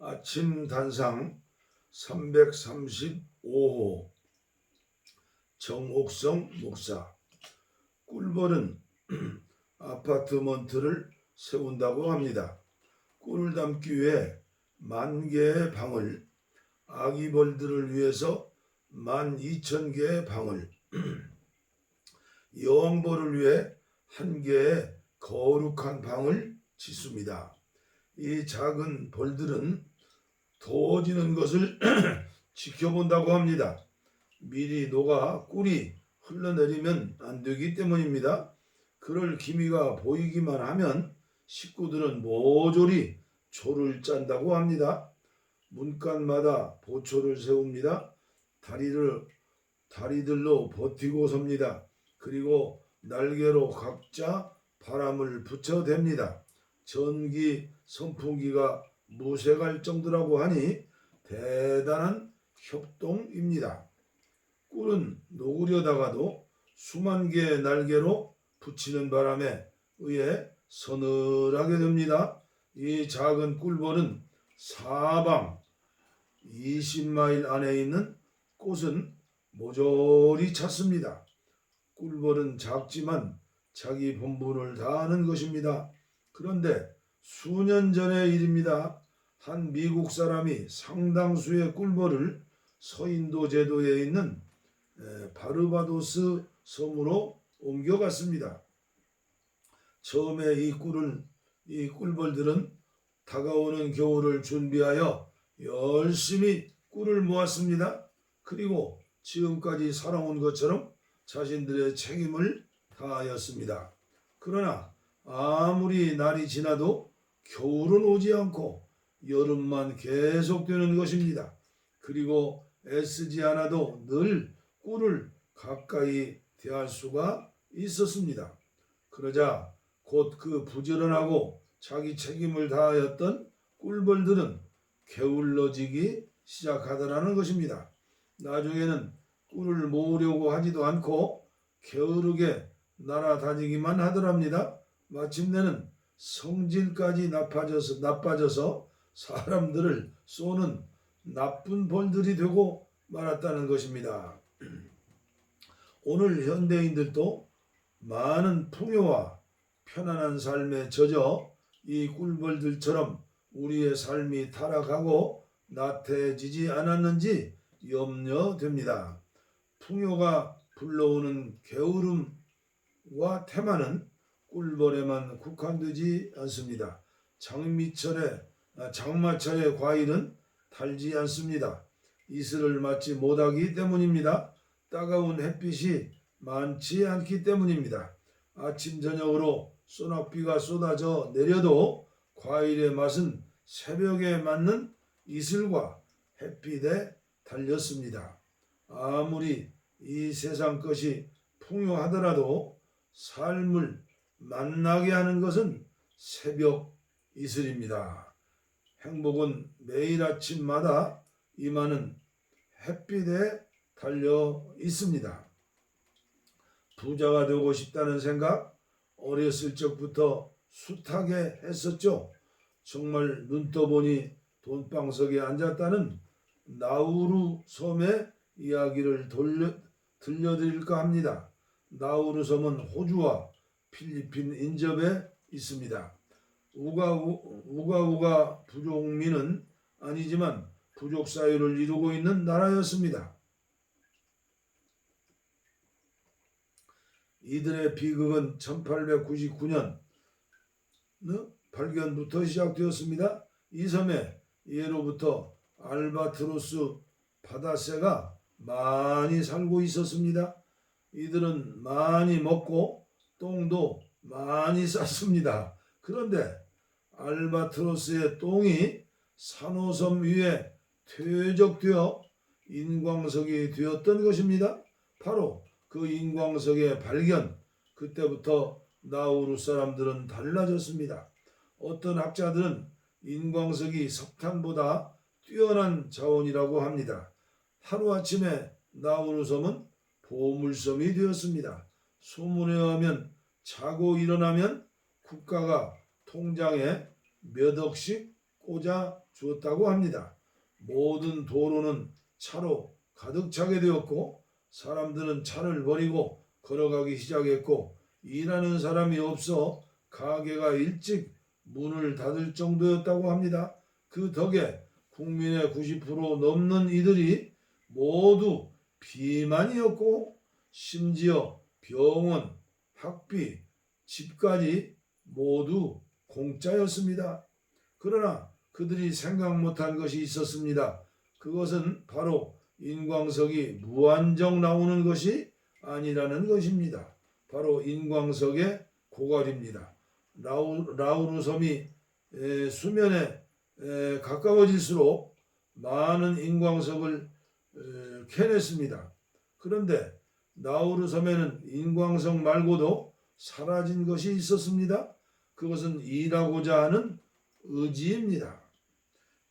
아침 단상 335호 정옥성 목사. 꿀벌은 아파트먼트를 세운다고 합니다. 꿀을 담기 위해 10,000개의 방울, 아기벌들을 위해서 12,000개의 방울, 여왕벌을 위해 1개의 거룩한 방을 짓습니다. 이 작은 벌들은 더워지는 것을 지켜본다고 합니다. 미리 녹아 꿀이 흘러내리면 안 되기 때문입니다. 그럴 기미가 보이기만 하면 식구들은 모조리 초를 짠다고 합니다. 문간마다 보초를 세웁니다. 다리들로 버티고 섭니다. 그리고 날개로 각자 바람을 붙여댑니다. 전기 선풍기가 무색할 정도라고 하니 대단한 협동입니다. 꿀은 녹으려다가도 수만 개의 날개로 붙이는 바람에 의해 서늘하게 됩니다. 이 작은 꿀벌은 사방 20마일 안에 있는 꽃은 모조리 찾습니다. 꿀벌은 작지만 자기 본분을 다하는 것입니다. 그런데 수년 전의 일입니다. 한 미국 사람이 상당수의 꿀벌을 서인도 제도에 있는 바르바도스 섬으로 옮겨갔습니다. 처음에 이 꿀벌들은 다가오는 겨울을 준비하여 열심히 꿀을 모았습니다. 그리고 지금까지 살아온 것처럼 자신들의 책임을 다하였습니다. 그러나 아무리 날이 지나도 겨울은 오지 않고 여름만 계속되는 것입니다. 그리고 애쓰지 않아도 늘 꿀을 가까이 대할 수가 있었습니다. 그러자 곧 그 부지런하고 자기 책임을 다하였던 꿀벌들은 게을러지기 시작하더라는 것입니다. 나중에는 꿀을 모으려고 하지도 않고 게으르게 날아다니기만 하더랍니다. 마침내는 성질까지 나빠져서 사람들을 쏘는 나쁜 벌들이 되고 말았다는 것입니다. 오늘 현대인들도 많은 풍요와 편안한 삶에 젖어 이 꿀벌들처럼 우리의 삶이 타락하고 나태해지지 않았는지 염려됩니다. 풍요가 불러오는 게으름과 태만은 꿀벌에만 국한되지 않습니다. 장마철에 과일은 달지 않습니다. 이슬을 맞지 못하기 때문입니다. 따가운 햇빛이 많지 않기 때문입니다. 아침 저녁으로 소낙비가 쏟아져 내려도 과일의 맛은 새벽에 맞는 이슬과 햇빛에 달렸습니다. 아무리 이 세상 것이 풍요하더라도 삶을 만나게 하는 것은 새벽 이슬입니다. 행복은 매일 아침마다 임하는 햇빛에 달려 있습니다. 부자가 되고 싶다는 생각 어렸을 적부터 숱하게 했었죠. 정말 눈 떠보니 돈방석에 앉았다는 나우루 섬의 이야기를 들려드릴까 합니다. 나우루 섬은 호주와 필리핀 인접에 있습니다. 우가우가 부족민은 아니지만 부족 사회를 이루고 있는 나라였습니다. 이들의 비극은 1899년 발견부터 시작되었습니다. 이 섬에 예로부터 알바트로스 바다새가 많이 살고 있었습니다. 이들은 많이 먹고 똥도 많이 쌌습니다. 그런데 알바트로스의 똥이 산호섬 위에 퇴적되어 인광석이 되었던 것입니다. 바로 그 인광석의 발견, 그때부터 나우루 사람들은 달라졌습니다. 어떤 학자들은 인광석이 석탄보다 뛰어난 자원이라고 합니다. 하루아침에 나우루 섬은 보물섬이 되었습니다. 소문에 의하면 자고 일어나면 국가가 통장에 몇 억씩 꽂아 주었다고 합니다. 모든 도로는 차로 가득 차게 되었고 사람들은 차를 버리고 걸어가기 시작했고 일하는 사람이 없어 가게가 일찍 문을 닫을 정도였다고 합니다. 그 덕에 국민의 90% 넘는 이들이 모두 비만이었고 심지어 병원, 학비, 집까지 모두 공짜였습니다. 그러나 그들이 생각 못한 것이 있었습니다. 그것은 바로 인광석이 무한정 나오는 것이 아니라는 것입니다. 바로 인광석의 고갈입니다. 라우르 섬이 수면에 가까워질수록 많은 인광석을 캐냈습니다. 그런데 나우루 섬에는 인광석 말고도 사라진 것이 있었습니다. 그것은 일하고자 하는 의지입니다.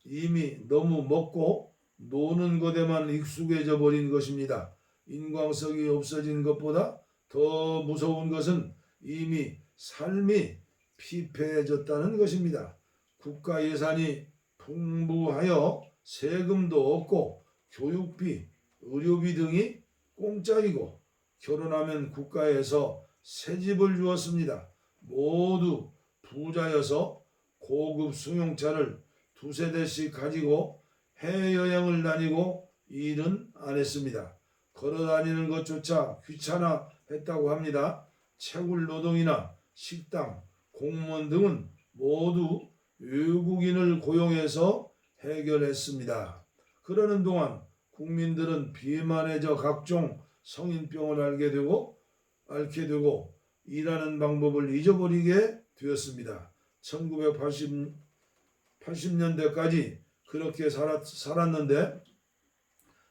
이미 너무 먹고 노는 것에만 익숙해져 버린 것입니다. 인광석이 없어진 것보다 더 무서운 것은 이미 삶이 피폐해졌다는 것입니다. 국가 예산이 풍부하여 세금도 없고 교육비, 의료비 등이 공짜이고 결혼하면 국가에서 새집을 주었습니다. 모두 부자여서 고급 승용차를 두세 대씩 가지고 해외여행을 다니고 일은 안 했습니다. 걸어다니는 것조차 귀찮아 했다고 합니다. 채굴 노동이나 식당, 공무원 등은 모두 외국인을 고용해서 해결했습니다. 그러는 동안 국민들은 비만해져 각종 성인병을 앓게 되고 일하는 방법을 잊어버리게 되었습니다. 1980년대까지 그렇게 살았는데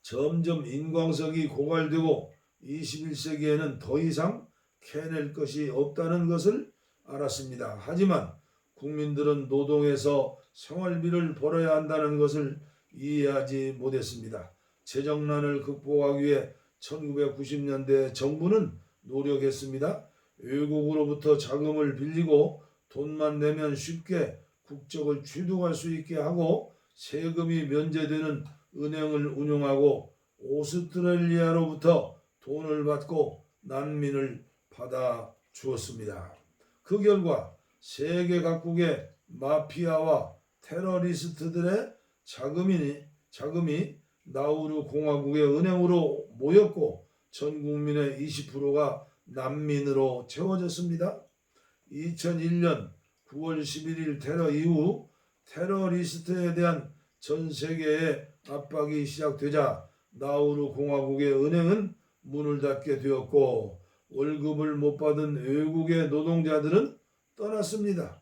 점점 인광석이 고갈되고 21세기에는 더 이상 캐낼 것이 없다는 것을 알았습니다. 하지만 국민들은 노동해서 생활비를 벌어야 한다는 것을 이해하지 못했습니다. 재정난을 극복하기 위해 1990년대 정부는 노력했습니다. 외국으로부터 자금을 빌리고 돈만 내면 쉽게 국적을 취득할 수 있게 하고 세금이 면제되는 은행을 운영하고 오스트레일리아로부터 돈을 받고 난민을 받아 주었습니다. 그 결과 세계 각국의 마피아와 테러리스트들의 자금이 나우루 공화국의 은행으로 모였고 전 국민의 20%가 난민으로 채워졌습니다. 2001년 9월 11일 테러 이후 테러리스트에 대한 전 세계의 압박이 시작되자 나우루 공화국의 은행은 문을 닫게 되었고 월급을 못 받은 외국의 노동자들은 떠났습니다.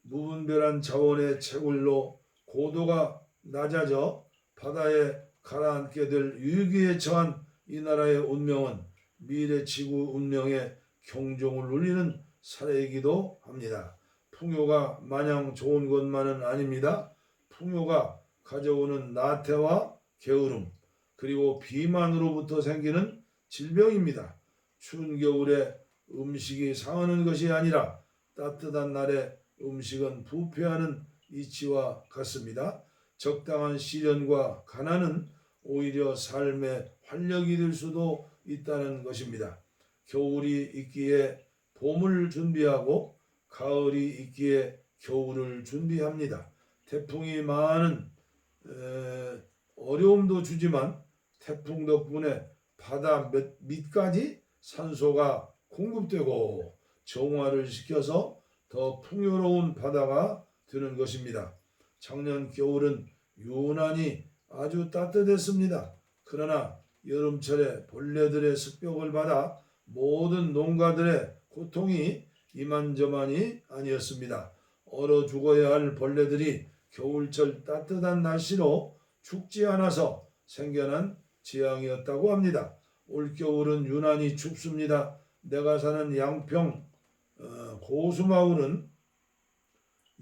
무분별한 자원의 채굴로 고도가 낮아져 바다에 가라앉게 될 위기에 처한 이 나라의 운명은 미래 지구 운명의 경종을 울리는 사례이기도 합니다. 풍요가 마냥 좋은 것만은 아닙니다. 풍요가 가져오는 나태와 게으름 그리고 비만으로부터 생기는 질병입니다. 추운 겨울에 음식이 상하는 것이 아니라 따뜻한 날에 음식은 부패하는 이치와 같습니다. 적당한 시련과 가난은 오히려 삶의 활력이 될 수도 있다는 것입니다. 겨울이 있기에 봄을 준비하고 가을이 있기에 겨울을 준비합니다. 태풍이 많은 어려움도 주지만 태풍 덕분에 바다 밑까지 산소가 공급되고 정화를 시켜서 더 풍요로운 바다가 되는 것입니다. 작년 겨울은 유난히 아주 따뜻했습니다. 그러나 여름철에 벌레들의 습격을 받아 모든 농가들의 고통이 이만저만이 아니었습니다. 얼어 죽어야 할 벌레들이 겨울철 따뜻한 날씨로 죽지 않아서 생겨난 재앙이었다고 합니다. 올겨울은 유난히 춥습니다. 내가 사는 양평 고수마을은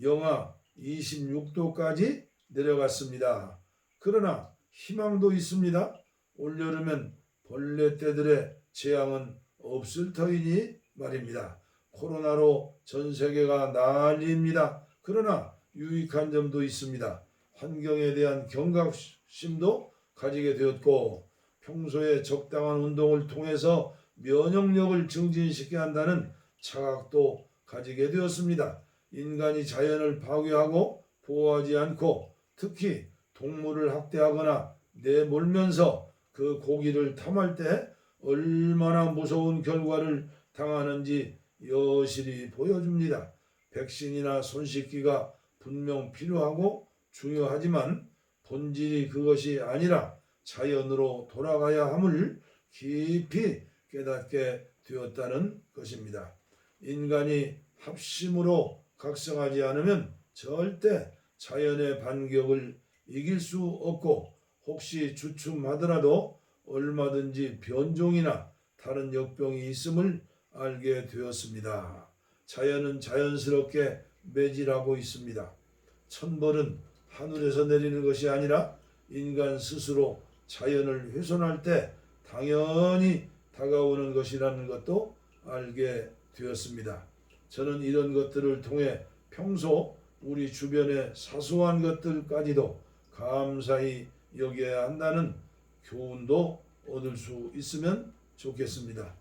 영하 26도까지 내려갔습니다. 그러나 희망도 있습니다. 올여름엔 벌레떼들의 재앙은 없을 터이니 말입니다. 코로나로 전 세계가 난리입니다. 그러나 유익한 점도 있습니다. 환경에 대한 경각심도 가지게 되었고 평소에 적당한 운동을 통해서 면역력을 증진시켜야 한다는 자각도 가지게 되었습니다. 인간이 자연을 파괴하고 보호하지 않고 특히 동물을 학대하거나 내몰면서 그 고기를 탐할 때 얼마나 무서운 결과를 당하는지 여실히 보여줍니다. 백신이나 손 씻기가 분명 필요하고 중요하지만 본질이 그것이 아니라 자연으로 돌아가야 함을 깊이 깨닫게 되었다는 것입니다. 인간이 합심으로 각성하지 않으면 절대 자연의 반격을 이길 수 없고 혹시 주춤하더라도 얼마든지 변종이나 다른 역병이 있음을 알게 되었습니다. 자연은 자연스럽게 매질하고 있습니다. 천벌은 하늘에서 내리는 것이 아니라 인간 스스로 자연을 훼손할 때 당연히 다가오는 것이라는 것도 알게 되었습니다. 저는 이런 것들을 통해 평소 우리 주변의 사소한 것들까지도 감사히 여겨야 한다는 교훈도 얻을 수 있으면 좋겠습니다.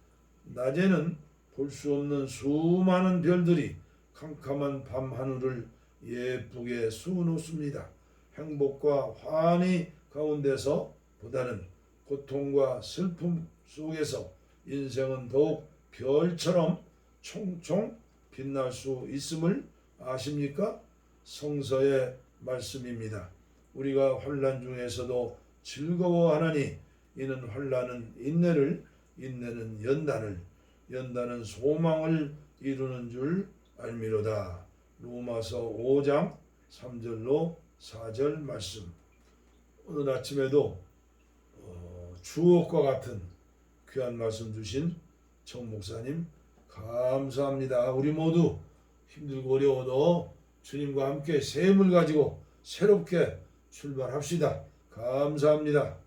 낮에는 볼 수 없는 수많은 별들이 캄캄한 밤 하늘을 예쁘게 수놓습니다. 행복과 환희 가운데서 보다는 고통과 슬픔 속에서 인생은 더욱 별처럼 총총 빛날 수 있음을 아십니까? 성서의 말씀입니다. 우리가 환난 중에서도 즐거워하나니 이는 환난은 인내를, 인내는 연단을, 연단은 소망을 이루는 줄 알미로다. 로마서 5장 3절로 4절 말씀. 오늘 아침에도 주옥과 같은 귀한 말씀 주신 정 목사님 감사합니다. 우리 모두 힘들고 어려워도 주님과 함께 새 힘을 가지고 새롭게 출발합시다. 감사합니다.